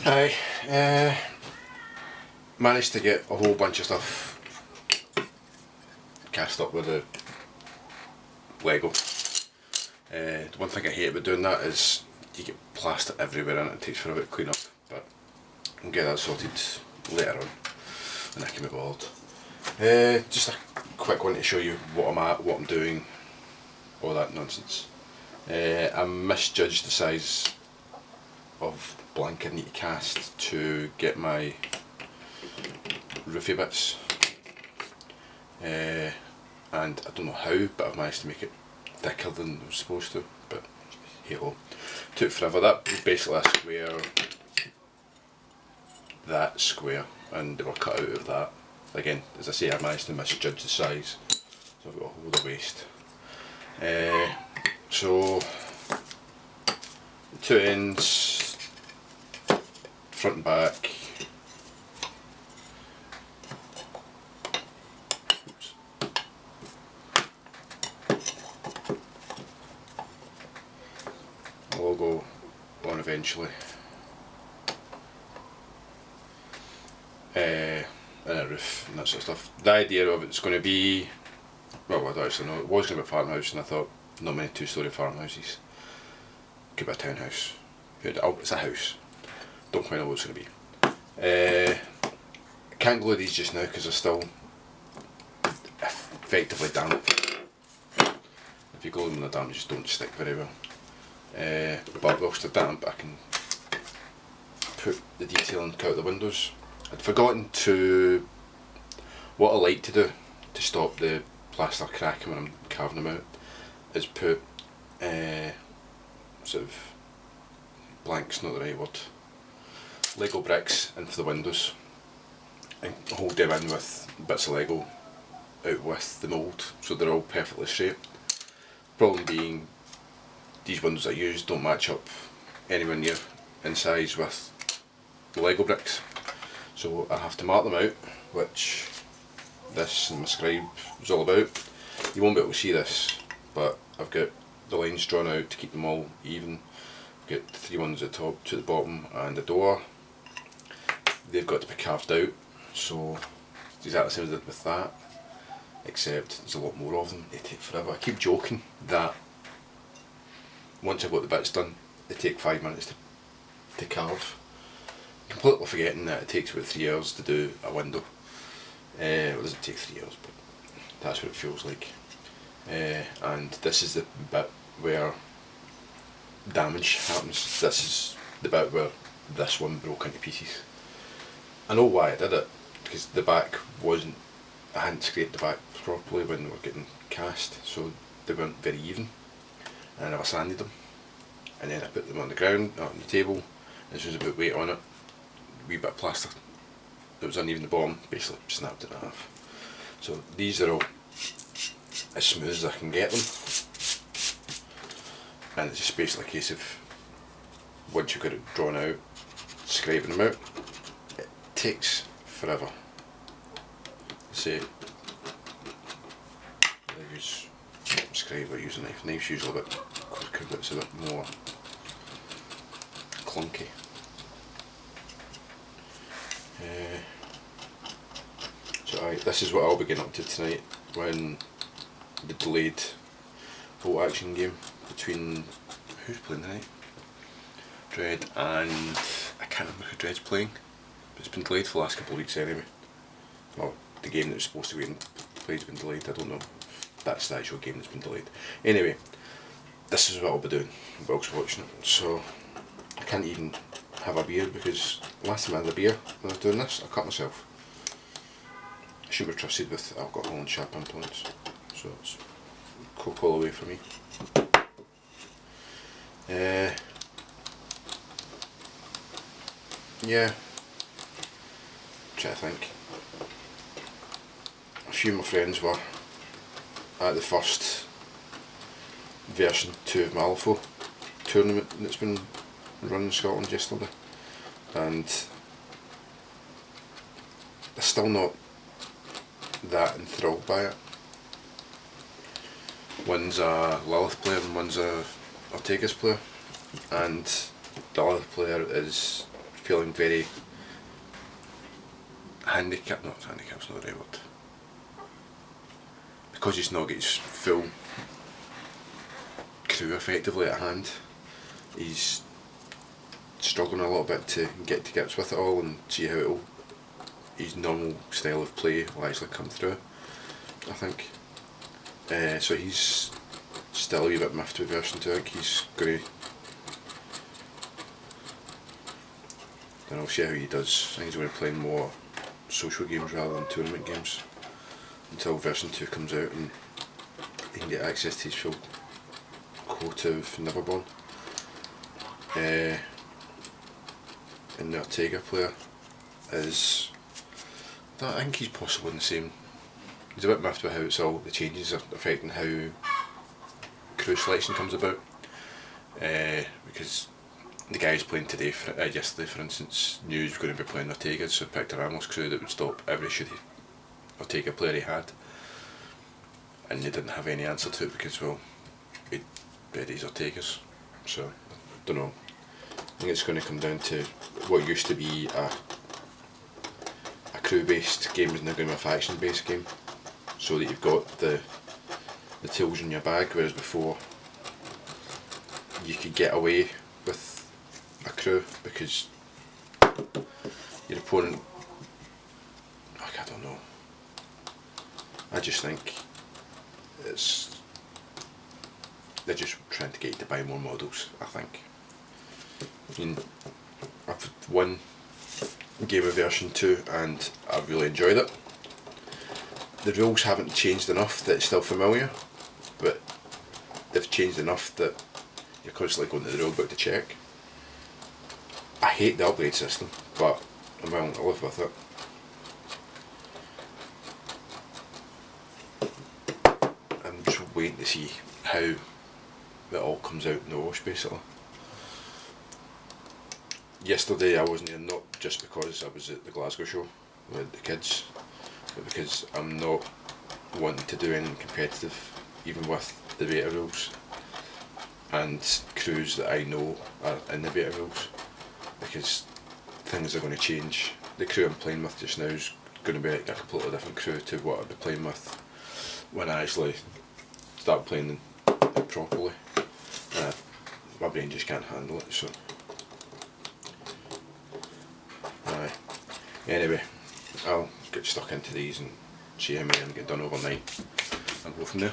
Hi, managed to get a whole bunch of stuff cast up with the Lego. The one thing I hate about doing that is you get plaster everywhere and it takes forever to clean up, but I'll get that sorted later on when I can be bothered. Just a quick one to show you what I'm at, what I'm doing, all that nonsense. I misjudged the size of blank I need to cast to get my roofy bits, and I don't know how, but I've managed to make it thicker than I was supposed to, but hey ho, took forever. That was basically a square, that square, and they were cut out of that. Again, as I say, I managed to misjudge the size, so I've got a hole the waist. So 2 ends, front and back. Oops. Logo on eventually. And a roof and that sort of stuff. The idea of it's going to be, well, I don't actually know, it was going to be a farmhouse, and I thought not many 2-storey farmhouses. Could be a townhouse. It's a house. Don't quite know what it's going to be. I can't glue these just now because they're still effectively damp. If you glue them in the damp, they just don't stick very well. But whilst they're damp, I can put the detailing out the windows. I'd forgotten to, what I like to do to stop the plaster cracking when I'm carving them out, is put sort of, blank's not the right word, Lego bricks in for the windows and hold them in with bits of Lego out with the mould so they're all perfectly straight. Problem being, these windows I use don't match up anywhere near in size with the Lego bricks, so I have to mark them out, which this and my scribe is all about. You won't be able to see this, but I've got the lines drawn out to keep them all even. I've got 3 ones at the top, 2 at the bottom, and the door. They've got to be carved out, so it's exactly the same as I did with that, except there's a lot more of them. They take forever. I keep joking that once I've got the bits done, they take 5 minutes to carve. Completely forgetting that it takes about 3 hours to do a window. Well, it doesn't take 3 hours, but that's what it feels like. And this is the bit where damage happens. This is the bit where this one broke into pieces. I know why I did it, because the back wasn't, I hadn't scraped the back properly when they were getting cast, so they weren't very even, and I never sanded them. And then I put them on the ground, on the table, and as soon as I put weight on it, a wee bit of plaster that was uneven at the bottom basically snapped it in half. So these are all as smooth as I can get them, and it's just basically a case of, once you've got it drawn out, scraping them out. It takes forever. Say, I use scribe or use a knife. Knife's usually a bit quicker, but it's a bit more clunky. So this is what I'll be getting up to tonight when the delayed bolt action game between, who's playing tonight? Dread and, I can't remember who Dread's playing, but it's been delayed for the last couple of weeks anyway. Well, the game that was supposed to be played has been delayed. I don't know if that's the actual game that's been delayed. Anyway, this is what I'll be doing whilst watching it. So I can't even have a beer because last time I had a beer when I was doing this, I cut myself. I shouldn't be trusted with alcohol and sharp implants, so it's Coca-Cola away for me. Yeah, trying to think. A few of my friends were at the first version 2 of Malifaux tournament that's been run in Scotland yesterday, and they're still not that enthralled by it. One's a Lilith player and one's a Ortega's player, and the Lilith player is feeling very handicap's not the right word. Because he's not got his full crew effectively at hand, he's struggling a little bit to get to grips with it all and see how his normal style of play will actually come through, I think. So he's still a wee bit miffed with version 2. I think he's going to, and I'll see how he does. I think he's going to play more social games rather than tournament games until version 2 comes out and he can get access to his full quota of Neverborn. And the Ortega player is, I think he's possibly in the same. He's a bit miffed with how the changes are affecting how crew selection comes about. Because the guys playing today, yesterday for instance, knew he was going to be playing Ortega, so picked a Ramos crew that would stop every shitty Ortega player he had. And they didn't have any answer to it because, well, he'd buried his Ortegas. So, I don't know. I think it's going to come down to what used to be a crew based game is now going to be a faction based game, so that you've got the tools in your bag, whereas before you could get away with a crew because your opponent, I don't know, I just think they're just trying to get you to buy more models, I think. I mean, I've won game of version 2 and I've really enjoyed it. The rules haven't changed enough that it's still familiar, but they've changed enough that you're constantly going to the rulebook to check. I hate the upgrade system, but I'm willing to live with it. I'm just waiting to see how it all comes out in the wash, basically. Yesterday I wasn't here not just because I was at the Glasgow show with the kids, but because I'm not wanting to do anything competitive, even with the beta rules and crews that I know are in the beta rules, because things are going to change. The crew I'm playing with just now is going to be like a completely different crew to what I'll be playing with when I actually start playing it properly. My brain just can't handle it, so. Anyway, I'll get stuck into these and see how many I can get done overnight and go from there.